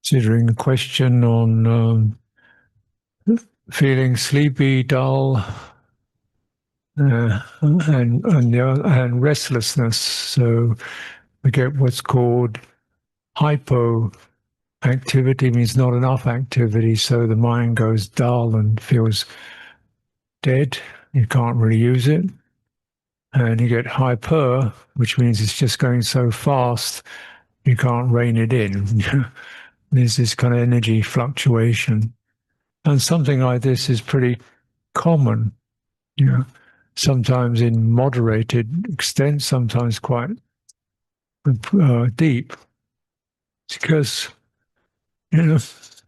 Considering the question on feeling sleepy, dull, and restlessness. So we get what's called hypoactivity, means not enough activity, so the mind goes dull and feels dead. You can't really use it. And you get hyper, which means it's just going so fast you can't rein it in. There's this kind of energy fluctuation. And something like this is pretty common, you know, sometimes in moderated extent, sometimes quite deep. It's because, that's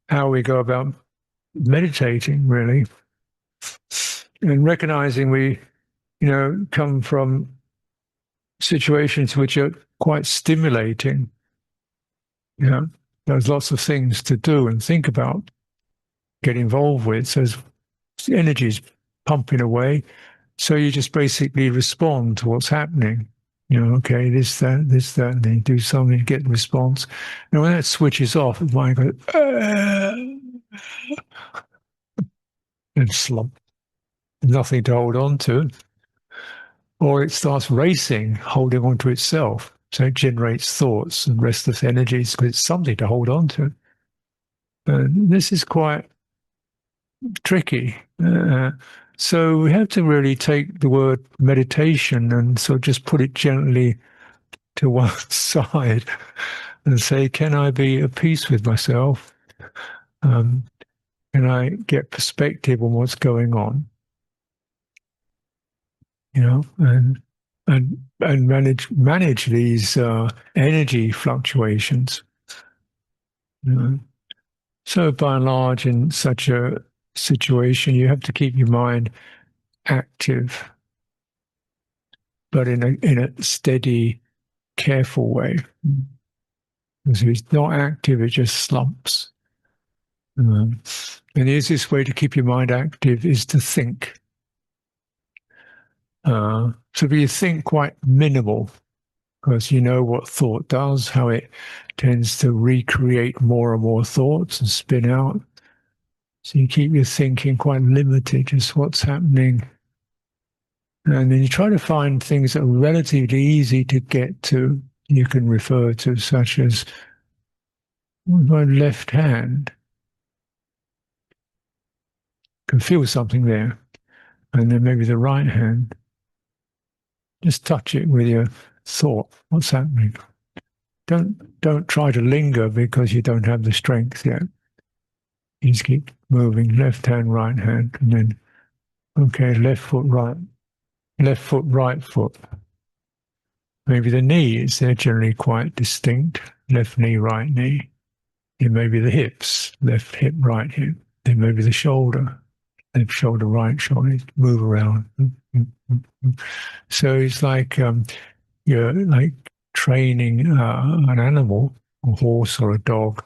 how we go about meditating, really, and recognizing we, come from situations which are quite stimulating. There's lots of things to do and think about, get involved with. So energy's pumping away. So you just basically respond to what's happening. Okay, this, that, and then you do something to get the response. And when that switches off, the mind goes, and slump. Nothing to hold on to. Or it starts racing, holding on to itself. So it generates thoughts and restless energies because it's something to hold on to. And this is quite tricky. So we have to really take the word meditation and sort of just put it gently to one side and say, can I be at peace with myself? Can I get perspective on what's going on? And manage these energy fluctuations. So by and large, in such a situation, you have to keep your mind active, but in a steady, careful way. Because if it's not active, it just slumps. And the easiest way to keep your mind active is to think. So you think quite minimal, because you know what thought does, how it tends to recreate more and more thoughts and spin out. So you keep your thinking quite limited, just what's happening. And then you try to find things that are relatively easy to get to, you can refer to, such as my left hand. Can feel something there. And then maybe the right hand. Just touch it with your thought. What's happening? Don't try to linger because you don't have the strength yet. You just keep moving, left hand, right hand, and then, okay, left foot, right foot. Maybe the knees, they're generally quite distinct. Left knee, right knee. Then maybe the hips, left hip, right hip. Then maybe the shoulder, left shoulder, right shoulder. Move around. So it's like you're like training an animal, a horse or a dog,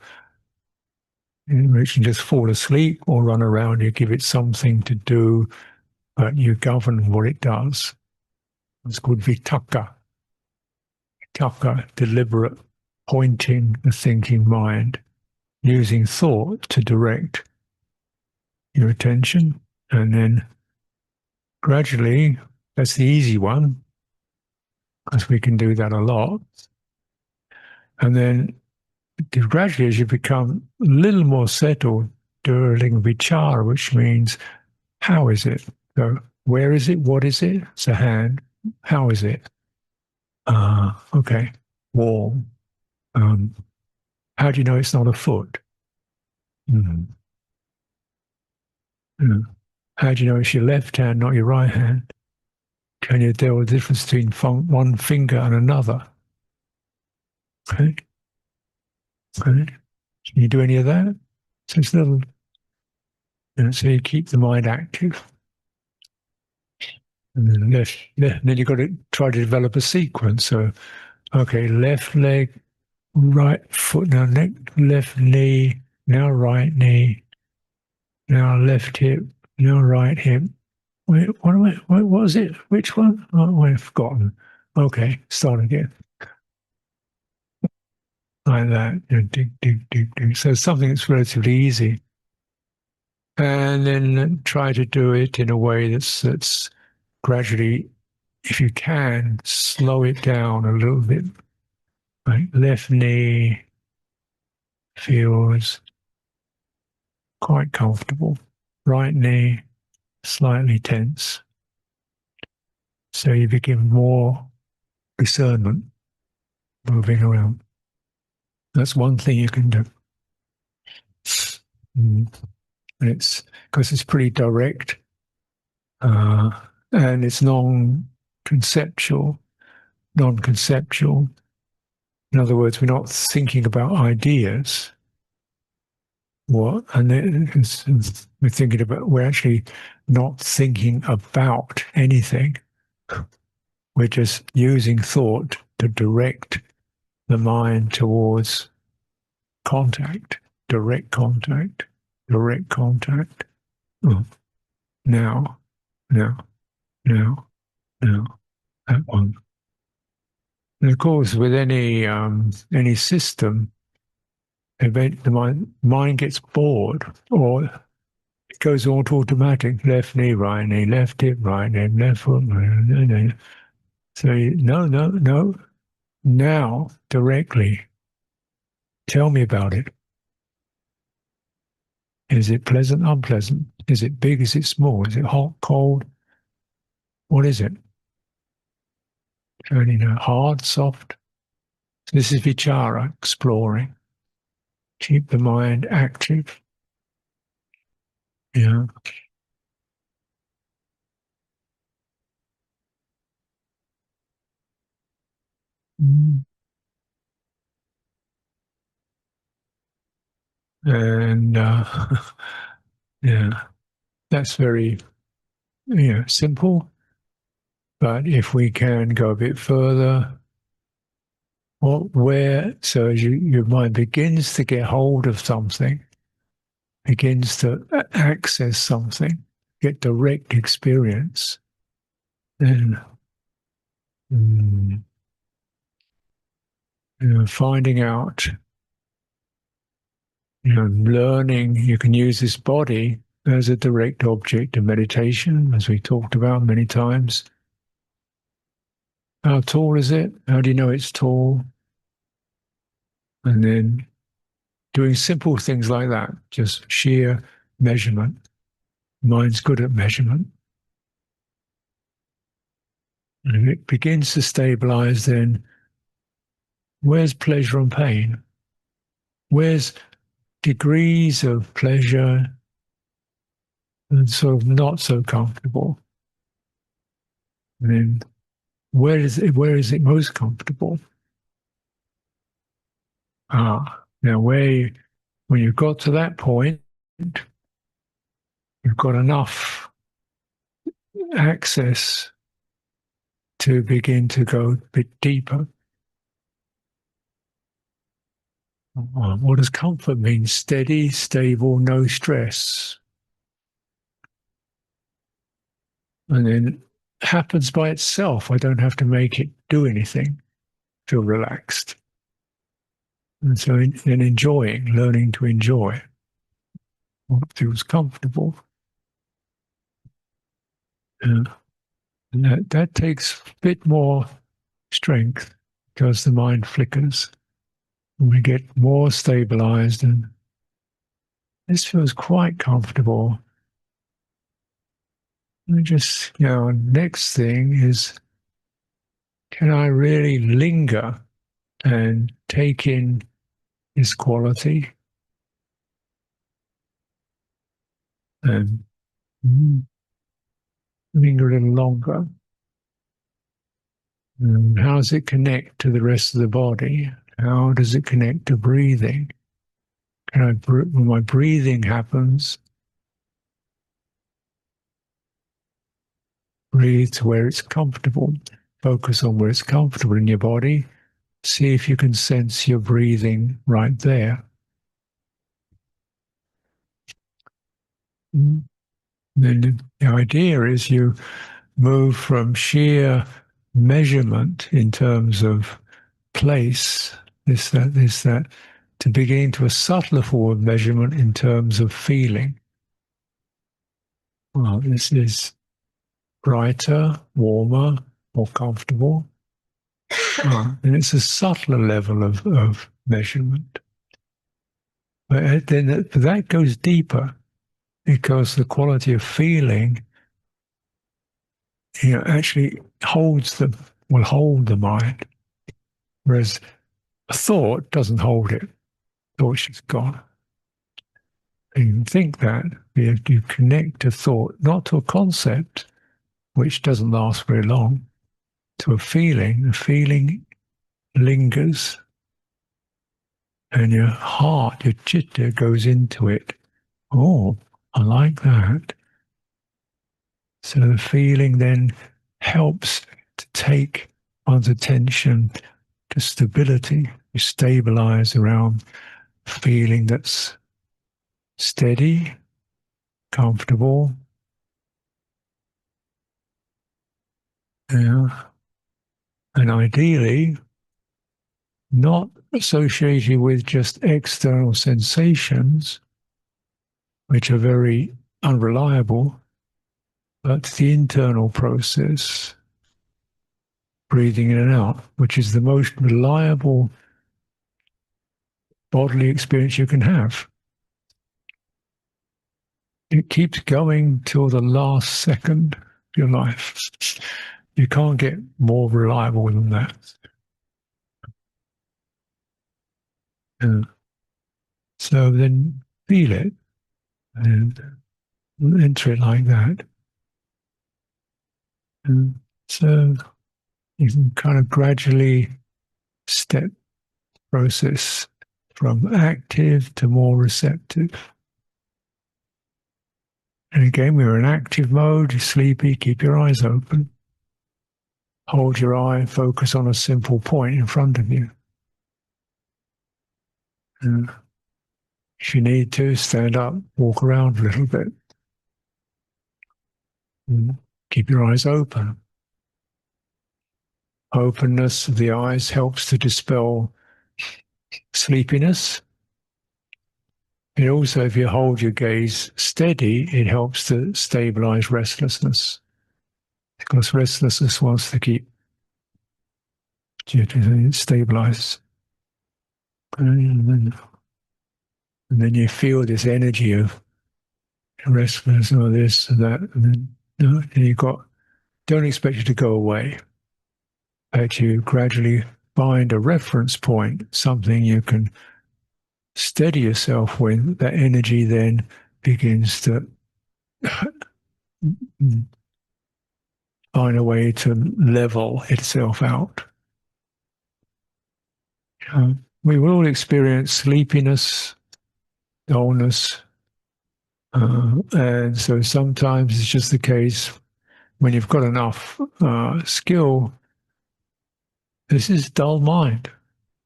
which can just fall asleep or run around. You give it something to do, but you govern what it does. It's called vitaka. Vitaka, deliberate pointing the thinking mind, using thought to direct your attention. And then gradually, that's the easy one, because we can do that a lot. And then gradually, as you become a little more settled, during vichara, which means how is it? So where is it? What is it? It's a hand. How is it? Okay, warm. How do you know it's not a foot? Mm. Mm. How do you know it's your left hand, not your right hand? Can you tell the difference between one finger and another? Okay. Okay. Can you do any of that? So it's little, so you keep the mind active. And then then you've got to try to develop a sequence. So, okay, left leg, right foot, now left knee, now right knee, now left hip, now right hip. Wait, what was it? Which one? Oh, I've forgotten. Okay, start again. like that. Dig, dig, dig, dig. So something that's relatively easy. And then try to do it in a way that's gradually, if you can, slow it down a little bit. Right? Left knee feels quite comfortable. Right knee slightly tense. So you begin more discernment moving around. That's one thing you can do. Mm. And it's because it's pretty direct, uh, and it's non-conceptual. Non-conceptual. In other words, we're not thinking about ideas. What? And we're thinking about. We're actually not thinking about anything. We're just using thought to direct the mind towards contact, direct contact, direct contact. Oh, now, now, now, now, that one. And of course, with any system, the mind gets bored, or it goes automatic. Left knee, right knee, left hip, right knee, left foot. So no, no, no. Now, directly, tell me about it. Is it pleasant, unpleasant? Is it big? Is it small? Is it hot, cold? What is it? Turning hard, soft. This is vichara, exploring. Keep the mind active. Yeah. Mm. And yeah, that's very simple. But if we can go a bit further, so as your mind begins to get hold of something, begins to access something, get direct experience, then mm, finding out, learning, you can use this body as a direct object of meditation, as we talked about many times. How tall is it? How do you know it's tall? And then doing simple things like that, just sheer measurement. Mind's good at measurement. And if it begins to stabilize, then where's pleasure and pain? Where's degrees of pleasure and sort of not so comfortable? And then where is it most comfortable? Now when you've got to that point, you've got enough access to begin to go a bit deeper. What does comfort mean? Steady, stable, no stress. And then it happens by itself. I don't have to make it do anything. Feel relaxed. And so then enjoying, learning to enjoy what feels comfortable. And that takes a bit more strength because the mind flickers. And we get more stabilized, and this feels quite comfortable. And just, next thing is, can I really linger and take in this quality and linger a little longer? And how does it connect to the rest of the body? How does it connect to breathing? When my breathing happens, breathe to where it's comfortable. Focus on where it's comfortable in your body. See if you can sense your breathing right there. Then the idea is you move from sheer measurement in terms of place This, that, to begin to a subtler form of measurement in terms of feeling. Well, this is brighter, warmer, more comfortable. And it's a subtler level of measurement. But then that goes deeper because the quality of feeling, actually will hold the mind. Whereas a thought doesn't hold it. Thought's just gone. And you can think that you connect a thought, not to a concept, which doesn't last very long, to a feeling. The feeling lingers, and your heart, your chitta goes into it. Oh, I like that. So the feeling then helps to take one's attention to stability. You stabilize around feeling that's steady, comfortable. Yeah. And ideally, not associated with just external sensations, which are very unreliable, but the internal process, breathing in and out, which is the most reliable bodily experience you can have. It keeps going till the last second of your life. You can't get more reliable than that. So then feel it and enter it like that. And so you can kind of gradually step process from active to more receptive. And again, we're in active mode, you're sleepy, keep your eyes open. Hold your eye, focus on a simple point in front of you. And if you need to, stand up, walk around a little bit. And keep your eyes open. Openness of the eyes helps to dispel sleepiness. And also, if you hold your gaze steady, it helps to stabilize restlessness. Because restlessness wants to keep stabilized. And then you feel this energy of restlessness or this or that. And then don't expect it to go away. But you gradually find a reference point, something you can steady yourself with. That energy then begins to find a way to level itself out. We will all experience sleepiness, dullness, and so sometimes it's just the case when you've got enough skill. This is dull mind.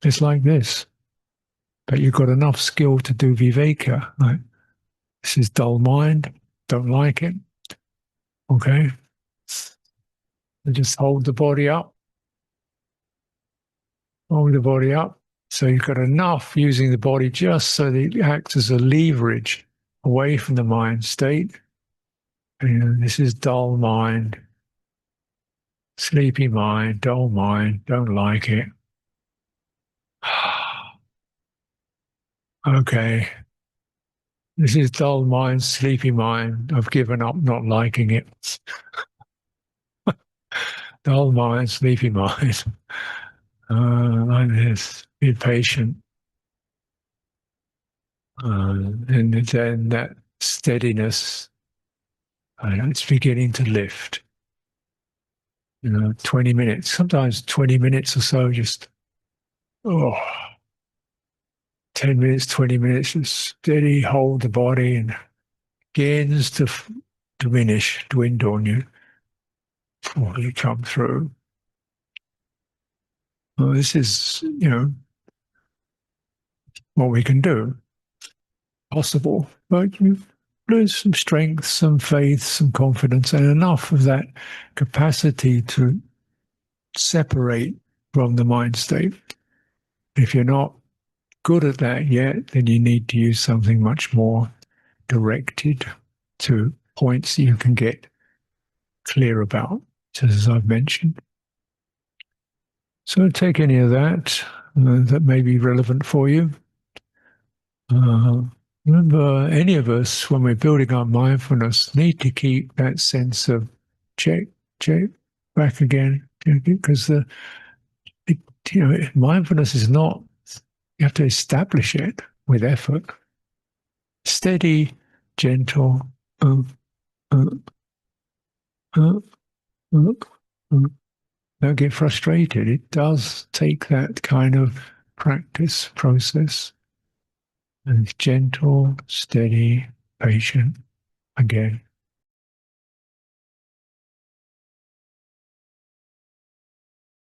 It's like this. But you've got enough skill to do viveka. Right? This is dull mind. Don't like it. Okay? And just hold the body up. Hold the body up. So you've got enough using the body just so that it acts as a leverage away from the mind state. And this is dull mind. Sleepy mind, dull mind, don't like it. Okay. This is dull mind, sleepy mind. I've given up not liking it. Dull mind, sleepy mind. Like this. Be patient. And then that steadiness, it's beginning to lift. 20 minutes, sometimes 20 minutes or so, just, 10 minutes, 20 minutes, just steady, hold the body and begins to diminish, dwindle on you before you come through. Well, this is, what we can do. Possible, but you lose some strength, some faith, some confidence, and enough of that capacity to separate from the mind state. If you're not good at that yet, then you need to use something much more directed to points you can get clear about, just as I've mentioned. So take any of that that may be relevant for you. Remember, any of us, when we're building our mindfulness, need to keep that sense of check, check, back again, because mindfulness is not. You have to establish it with effort. Steady, gentle. Uh, uh, uh, uh, uh. Don't get frustrated. It does take that kind of practice process. And it's gentle, steady, patient again.